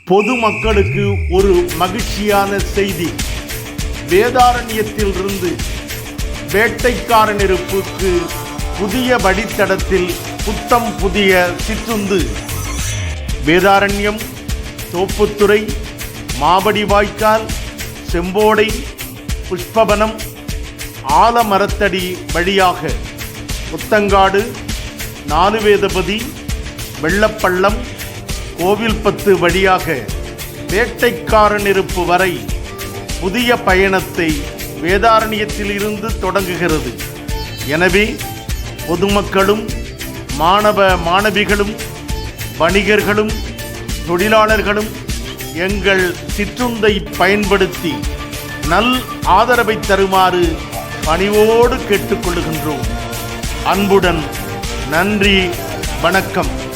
பொதுமக்களுக்கு ஒரு மகிழ்ச்சியான செய்தி. வேதாரண்யத்திலிருந்து வேட்டைக்காரனிருப்புக்கு புதிய வழித்தடத்தில் புத்தம் புதிய சிற்றுந்து. வேதாரண்யம், தோப்புத்துறை, மாவடி வாய்க்கால், செம்போடை, புஷ்பவனம், ஆலமரத்தடி வழியாக புத்தங்காடு, நாலுவேதபதி, வெள்ளப்பள்ளம், கோவில்பத்து வழியாக வேட்டைக்காரனிருப்பு வரை புதிய பயணத்தை வேதாரண்யத்திலிருந்து தொடங்குகிறது. எனவே பொதுமக்களும் மாணவ மாணவிகளும் வணிகர்களும் தொழிலாளர்களும் எங்கள் சிற்றுந்தை பயன்படுத்தி நல் ஆதரவை தருமாறு பணிவோடு கேட்டுக்கொள்கின்றோம். அன்புடன் நன்றி, வணக்கம்.